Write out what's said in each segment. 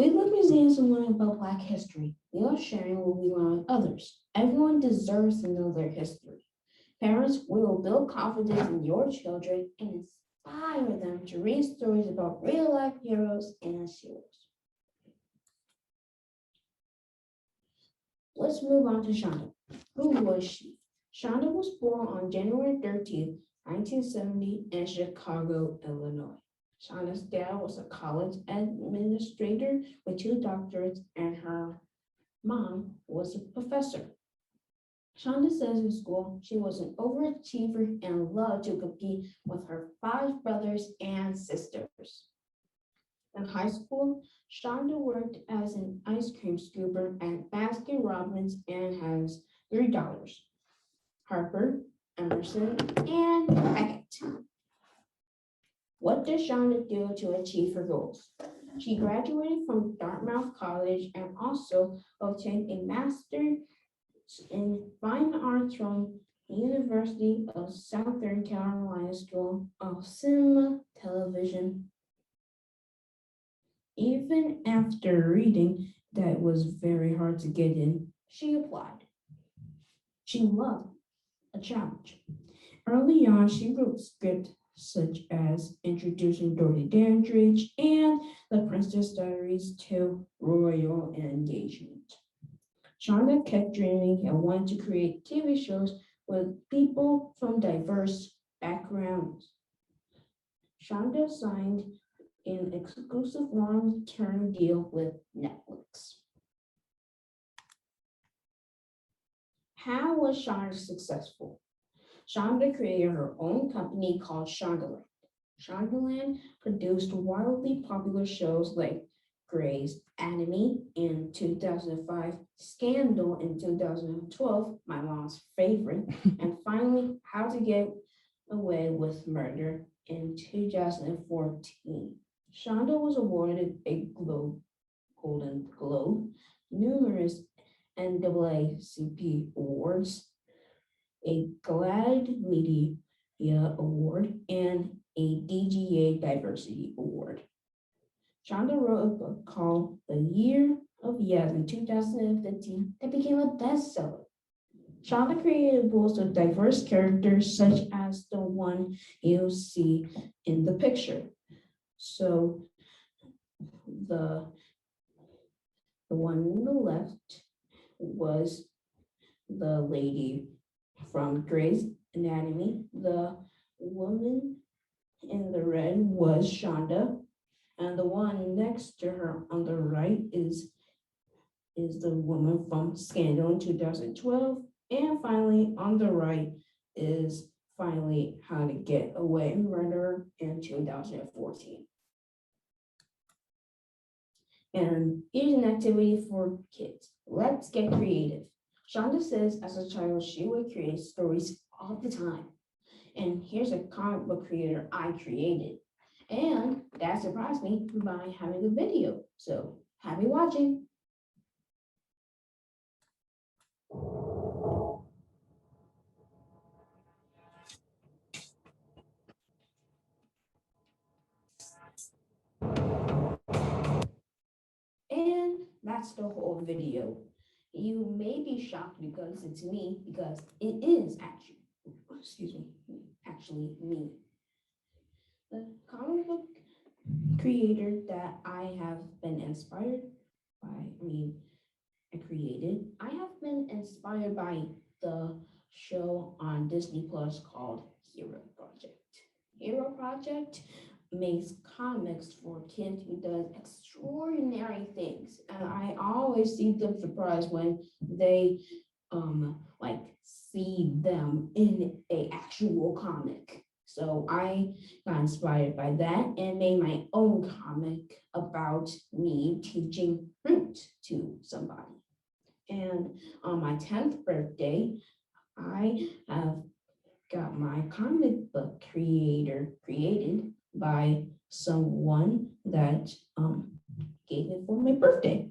We love museums to learn about Black history. We love sharing what we learn with others. Everyone deserves to know their history. Parents, we will build confidence in your children and inspire them to read stories about real-life heroes and sheroes. Let's move on to Shonda. Who was she? Shonda was born on January 13th, 1970 in Chicago, Illinois. Shonda's dad was a college administrator with 2 doctorates, and her mom was a professor. Shonda says in school she was an overachiever and loved to compete with her 5 brothers and sisters. In high school, Shonda worked as an ice cream scooper at Baskin Robbins and has $3. Harper, Emerson, and Beckett. What did Shonda do to achieve her goals? She graduated from Dartmouth College and also obtained a master's in fine arts from the University of Southern Carolina School of Cinema Television. Even after reading that it was very hard to get in, she applied. She loved a challenge. Early on, she wrote scripts such as Introducing Dorothy Dandridge and The Princess Diaries to Royal Engagement. Shonda kept dreaming and wanted to create TV shows with people from diverse backgrounds. Shonda signed an exclusive long-term deal with Netflix. How was Shonda successful? Shonda created her own company called Shondaland. Shondaland produced wildly popular shows like Grey's Anatomy in 2005, Scandal in 2012, my mom's favorite, and finally How to Get Away with Murder in 2014. Shonda was awarded a Golden Globe, numerous NAACP awards, a GLAAD Media Award, and a DGA Diversity Award. Shonda wrote a book called The Year of Yes in 2015 that became a bestseller. Shonda created books with diverse characters such as the one you see in the picture. So the one on the left was the lady from Grey's Anatomy. The woman in the red was Shonda, and the one next to her on the right is the woman from Scandal in 2012. And finally, on the right is finally How to Get Away with Murder in 2014. And here's an activity for kids. Let's get creative. Shonda says as a child, she would create stories all the time. And here's a comic book creator I created. And that surprised me by having a video. So happy watching. And that's the whole video. You may be shocked because it's me, because it is actually me. The comic book creator that I have been inspired by, I have been inspired by the show on Disney Plus called Hero Project. Hero Project makes comics for kids who does extraordinary things, and I always see them surprised when they like see them in a actual comic. So I got inspired by that and made my own comic about me teaching fruit to somebody. And on my 10th birthday, I have got my comic book created by someone that gave it for my birthday.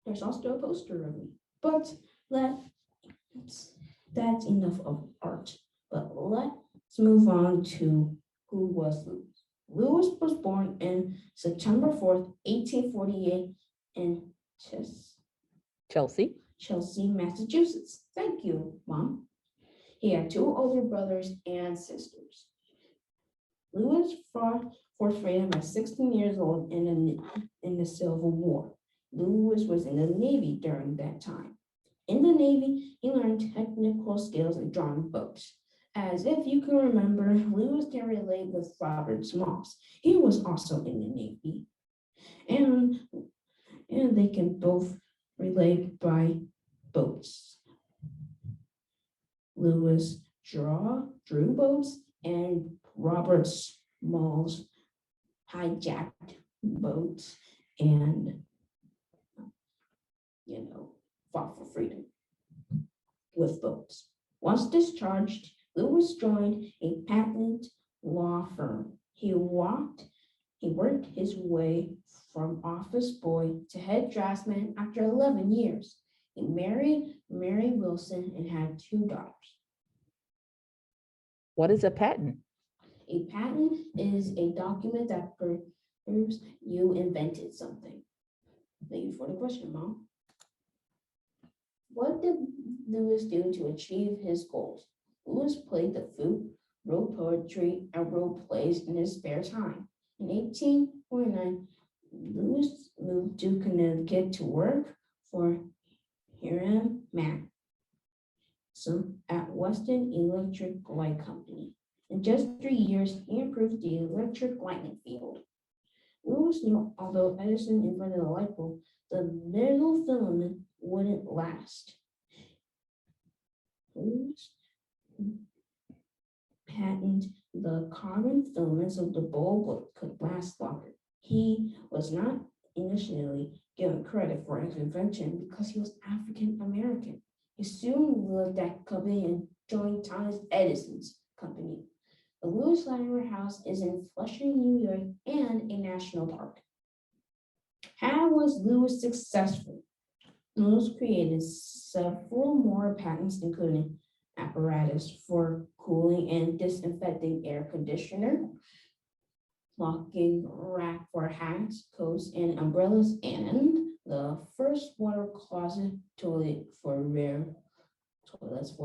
There's also a poster of me, but that's enough of art. But let's move on to who was Lewis was born in September 4th, 1848 in Chelsea. Chelsea, Massachusetts. Thank you, Mom. He had two older brothers and sisters. Lewis fought for freedom at 16 years old in the Civil War. Lewis was in the Navy during that time. In the Navy, he learned technical skills in drawing boats. As if you can remember, Lewis can relate with Robert Smalls. He was also in the Navy. And, and they can both relate by boats. Lewis drew boats, and Robert Smalls hijacked boats and, fought for freedom with boats. Once discharged, Lewis joined a patent law firm. He worked his way from office boy to head draftsman after 11 years. He married Mary Wilson and had two daughters. What is a patent? A patent is a document that proves you invented something. Thank you for the question, Mom. What did Lewis do to achieve his goals? Lewis played the flute, wrote poetry, and wrote plays in his spare time. In 1849, Lewis moved to Connecticut to work for Hiram Maxim at Western Electric Light Company. In just 3 years, he improved the electric lighting field. Lewis knew although Edison invented the light bulb, the little filament wouldn't last. Lewis patented the carbon filament so the bulb could last longer. He was not initially given credit for his invention because he was African American. He soon left that company and joined Thomas Edison's company. The Lewis Latimer House is in Flushing, New York, and a national park. How was Lewis successful? Lewis created several more patents, including apparatus for cooling and disinfecting air conditioner, locking rack for hats, coats, and umbrellas, and the first water closet toilets for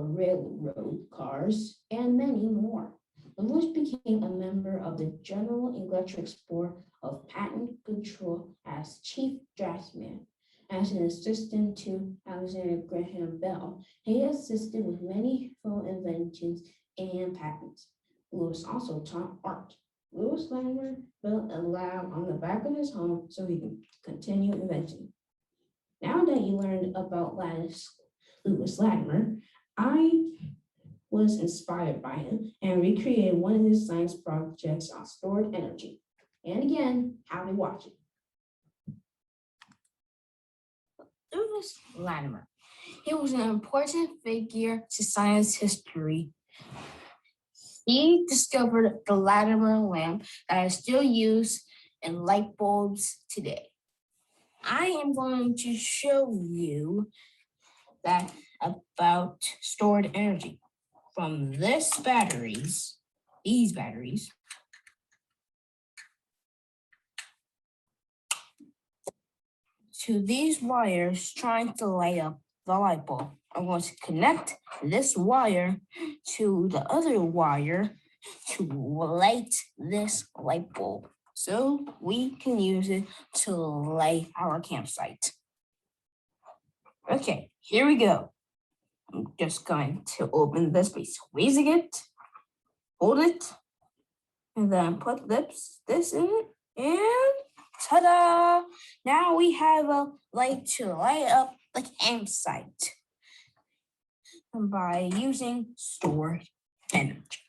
railroad cars, and many more. Lewis became a member of the General Electric Board of Patent Control as chief draftsman. As an assistant to Alexander Graham Bell, he assisted with many phone inventions and patents. Lewis also taught art. Lewis Latimer built a lab on the back of his home so he could continue inventing. Now that you learned about Lewis Latimer, I was inspired by him and recreated one of his science projects on stored energy. And again, how to watch it. Lewis Latimer. He was an important figure to science history. He discovered the Latimer lamp that is still used in light bulbs today. I am going to show you that about stored energy from these batteries, to these wires trying to light up the light bulb. I'm going to connect this wire to the other wire to light this light bulb so we can use it to light our campsite. Okay, here we go. I'm just going to open this by squeezing it, hold it, and then put this in it, and ta-da! Now we have a light to light up the campsite by using stored energy.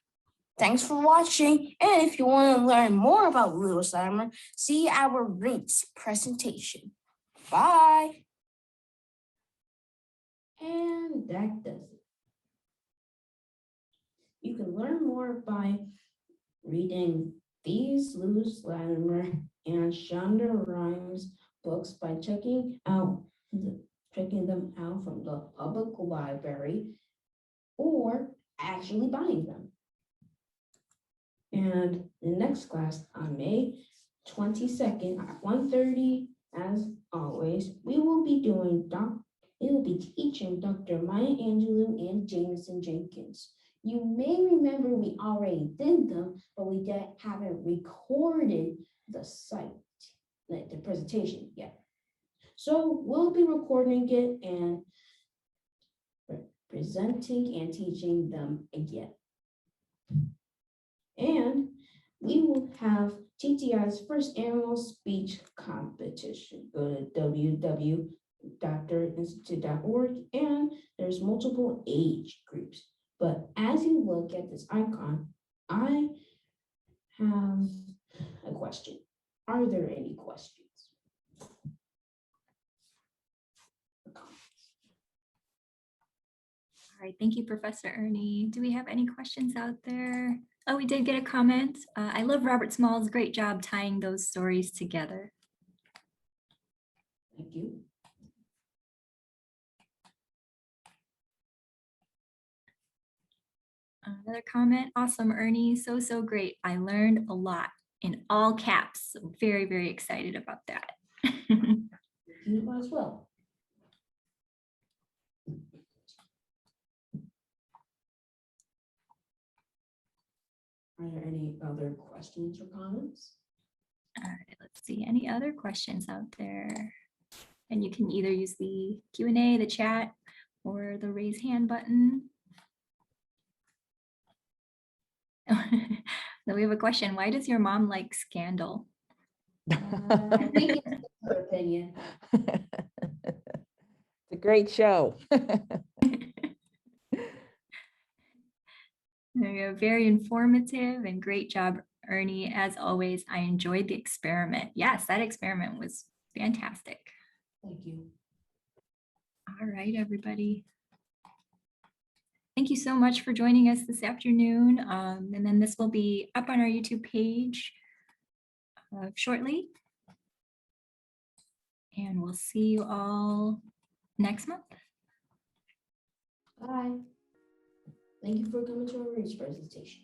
Thanks for watching, and if you want to learn more about Lewis Latimer, see our Rhimes presentation. Bye! And that does it. You can learn more by reading these Lewis Latimer and Shonda Rhimes books by checking them out from the public library or actually buying them. And the next class on May 22nd at 1:30, as always, we will be teaching Dr. Maya Angelou and Jameson Jenkins. You may remember we already did them, but we haven't recorded the site, the presentation yet. So we'll be recording it and presenting and teaching them again. And we will have TTI's first annual speech competition. Go to www.doctorinstitute.org and there's multiple age groups. But as you look at this icon, I have a question. Are there any questions? All right, thank you, Professor Ernie. Do we have any questions out there? Oh, we did get a comment. I love Robert Small's great job tying those stories together. Thank you. Another comment, awesome, Ernie, so great. I learned a lot in all caps. So very, very excited about that. You as well. Are there any other questions or comments? All right, let's see, any other questions out there? And you can either use the Q&A, the chat, or the raise hand button. Then we have a question. Why does your mom like Scandal? I think it's her opinion. It's a great show. Very informative and great job, Ernie. As always, I enjoyed the experiment. Yes, that experiment was fantastic. Thank you. All right, everybody. Thank you so much for joining us this afternoon. And then this will be up on our YouTube page shortly. And we'll see you all next month. Bye. Thank you for coming to our research presentation.